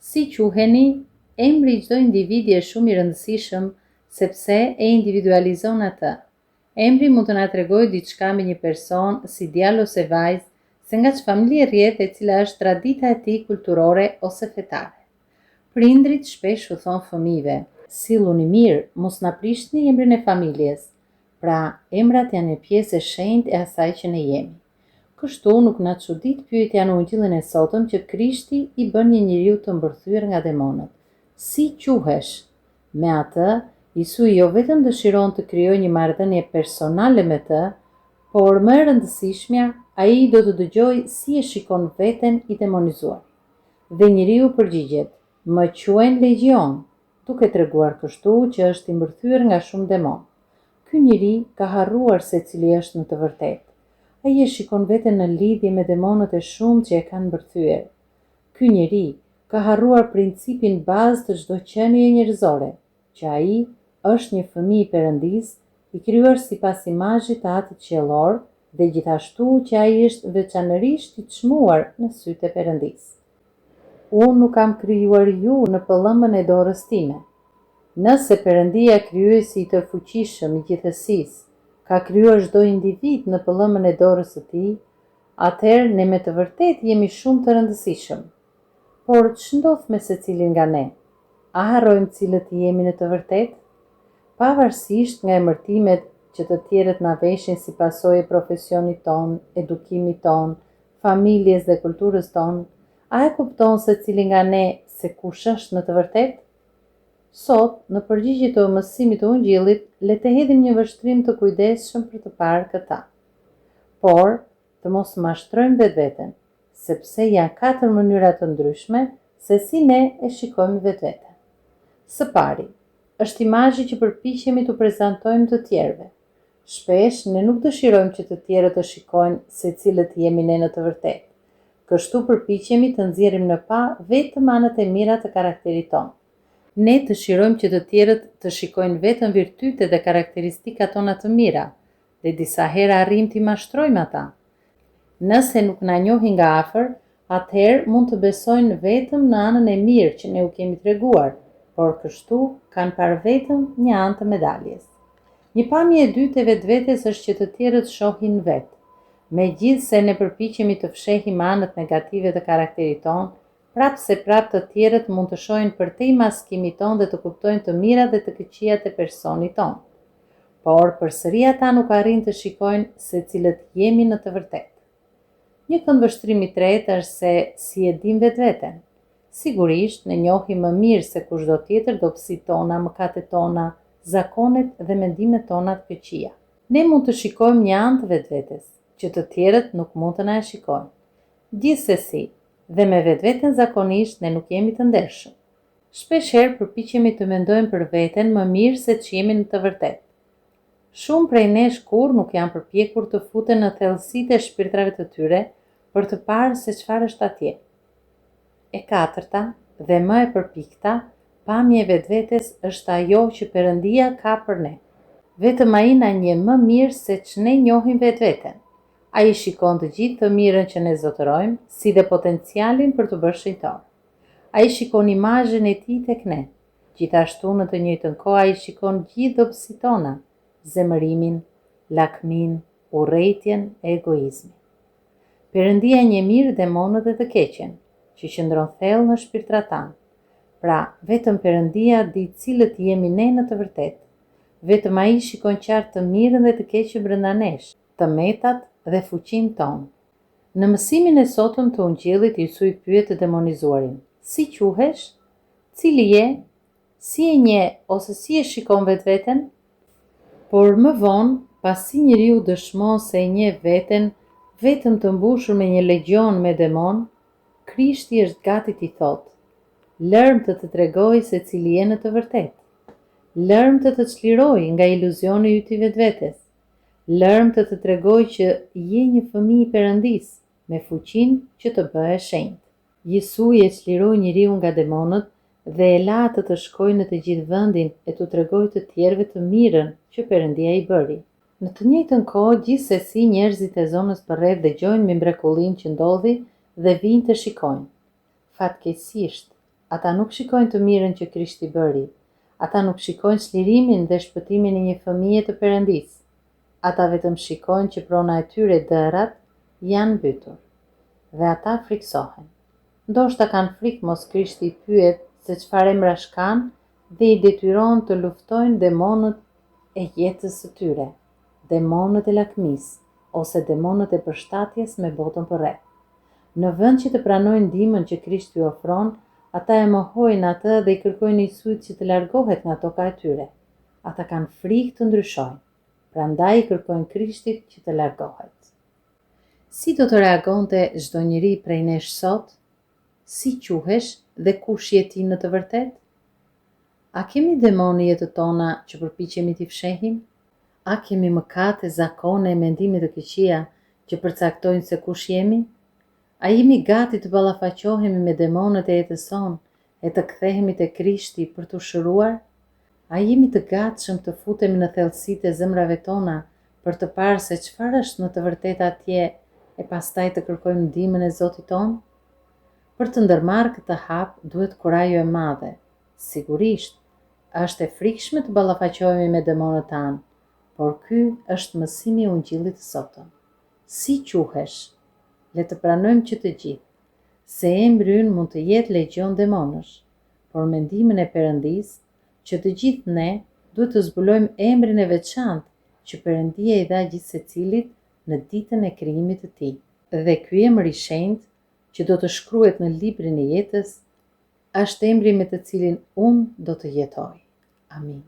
Si quheni, emri i çdo individi është shumë i rëndësishëm sepse e individualizon atë. Emri mund të na tregojë diçka mbi një person, si djalë ose vajzë, se nga ç'familje rrjedh e cila është tradita e tij kulturore ose fetare. Prindrit shpesh u thon fëmijëve: "Silluni mirë, mos na prishni emrin e familjes." Pra, emrat janë një pjesë e shenjtë e asaj që ne jemi. Kështu nuk na çudit pyetja në Ungjillin e sotëm që Krishti i bën një njeriu të mbërthyer nga demonët. Si quhesh? Me atë, Jesu jo vetëm dëshiron të krijojë një marrëdhënie personale me të, por më e rëndësishmja, ai do të dëgjojë si e shikon veten i demonizuar. Dhe njeriu përgjigjet: "Më quajnë Legjion", duke treguar kështu që është i mbërthyer nga shumë demon. Ky njeri ka harruar se cili është në të vërtetë. Ai e shikon veten në lidhje me demonët e shumë që e kanë mbërthyer. Ky njeri ka harruar principin bazë të çdo qenie njerëzore, që ai është një fëmijë i Perëndis, i krijuar sipas imazhit të Atit qiellor, dhe gjithashtu që ai është veçanërisht i çmuar në sytë e Perëndis. Unë nuk kam krijuar ju në pëllëmën e dorës time. Nëse Perëndia, krijuesi i të fuqishëm i gjithësisë, ka krijuar çdo individ në pëllëmën e dorës së tij, atëherë ne me të vërtetë jemi shumë të rëndësishëm. Por ç'ndodh me secilin nga ne? A harrojmë cilët jemi në të vërtetë? Pavarësisht nga emërtimet që të tjerët na veshin si pasojë e profesionit ton, edukimit ton, familjes dhe kulturës ton, a e kupton secili nga ne se kush është në të vërtetë? Sot, në përgjigje të mësimit të Ungjillit, le të hedhim një vështrim të kujdesshëm për të parë këta. Por, të mos mashtrojmë vetveten, sepse janë 4 mënyra të ndryshme se si ne e shikojmë vetveten. Së pari, është imazhi që përpiqemi të prezantojmë të tjerëve. Shpesh ne nuk dëshirojmë që të tjerët të shikojnë se cilët jemi ne në të vërtetë. Kështu përpiqemi të nxjerrim në pa vetëm anët e mira të karakterit tonë. Ne dëshirojmë që të tjerët të shikojnë vetëm virtytet dhe karakteristikat tona të mira, dhe disa herë arrijmë t'i mashtrojmë ata. Nëse nuk na njohin nga afër, atëherë mund të besojnë vetëm në anën e mirë që ne u kemi treguar, por kështu kanë parë vetëm një anë të medaljes. Një pamje e dytë e vetvetes është që të tjerët shohin vetë. Megjithse ne përpiqemi të fshehim anët negative të karakterit tonë, prapë se prapë të tjerët mund të shohin përtej maskimit tonë dhe të kuptojnë të mirat dhe të këqijat e personit tonë. Por përsëri ata nuk arrin të shikojnë se cilët jemi në të vërtetë. Një këndvështrim i tretë është se si e dim vetveten. Sigurisht, ne njohim më mirë se kushdo tjetër dobësitë tona, mëkatet tona, zakonet dhe mendimet tona të këqija. Ne mund të shikojmë një anë të vetvetes, që të tjerët nuk mund të na e shikojnë. Gjithsesi, dhe me vetveten zakonisht ne nuk jemi të ndershëm. Shpeshherë përpiqemi të mendojmë për veten më mirë se ç'jemi në të vërtetë. Shumë prej nesh kurrë nuk janë përpjekur të futen në thellësitë e shpirtrave të tyre për të parë se çfarë është atje. E katërta dhe më e përpikta, pamja e vetvetes është ajo që Perëndia ka për ne. Vetëm ai na njeh më mirë se ç'ne njohim vetveten. Ai shikon të gjithë të mirën që ne zotërojmë, si dhe potencialin për të bërë shenjtor. Ai shikon imazhin e tij tek ne. Gjithashtu në të njëjtën kohë ai shikon gjithë dobësitë tona, zemërimin, lakmin, urrëtitjen e egoizmin. Perëndia njeh mirë demonët dhe të keqen, që qëndron thellë në shpirtrat tanë. Pra, vetëm Perëndia di cilët jemi ne në të vërtetë. Vetëm ai shikon qartë të mirën dhe të keqen brenda nesh, të metat dhe fuqinë tonë. Në mësimin e sotëm të Ungjillit, Jesu i pyet të demonizuarin: "Si quhesh? Cili je? Si e njeh ose si e shikon vetveten?" Por më vonë, pasi njeriu dëshmon se e njeh veten, vetëm të mbushur me një legjion me demon, Krishti është gati t'i thotë: "Lërm të të tregoj se cili je në të vërtetë. Lërm të të çliroj nga iluzioni yt i vetvetes. Lërm të të tregoj që je një fëmijë i Perëndis, me fuqinë që të bëhe shenjtë." Jesu i çliroi njeriu nga demonët dhe e la atë të shkojë në të gjithë vendin e t'u tregojë të tjerëve të mirën që Perëndia i bëri. Në të njëjtën kohë, gjithsesi njerëzit e zonës përreth dëgjojnë mbi mrekullinë që ndodhi dhe vijnë të shikojnë. Fatkeqësisht, Ata nuk shikojnë të mirën që Krishti bëri. Ata nuk shikojnë çlirimin dhe shpëtimin e një fëmije të Perëndisë. Ata vetëm shikojnë që prona e tyre dërat janë mbytur. Dhe ata friksohen. Ndoshta kanë frikë mos Krishti i pyet se çfarë emrash kanë dhe i detyron të luftojnë demonët e jetës së tyre, demonët e lakmisë, ose demonët e përshtatjes me botën përreth. Në vend që të pranojnë ndihmën që Krishti i ofron, ata e mohojnë atë dhe i kërkojnë Isuit që të largohet nga toka e tyre. Ata kanë frikë të ndryshojnë, prandaj i kërkojnë Krishtit që të largohet. Si do të reagonte çdo njeri prej nesh sot? Si quhesh dhe kush je ti në të vërtetë? A kemi demon në jetët tona që përpiqemi t'i fshehim? A kemi mëkate, zakone e mendime të këqija që përcaktojnë se kush jemi? A jemi gati të ballafaqohemi me demonët e jetës sonë e të kthehemi te Krishti për t'u shëruar? A jemi të gatshëm të futemi në thellësitë e zemrave tona për të parë se çfarë është në të vërtetë atje e pastaj të kërkojmë ndihmën e Zotit tonë? Për të ndërmarrë këtë hap duhet kurajo e madhe. Sigurisht, është e frikshme të ballafaqohemi me demonët tanë, por ky është mësimi i Ungjillit të sotëm. Si quhesh? Le të pranojmë që të gjithë, se emri ynë mund të jetë legjion demonësh, por me ndihmën e Perëndisë, që të gjithë ne duhet të zbulojmë emrin e veçantë që Perëndia i dha gjithë secilit në ditën e krijimit të tij. Dhe ky emër i shenjtë, që do të shkruhet në librin e jetës, është emri me të cilin unë do të jetoj. Amin.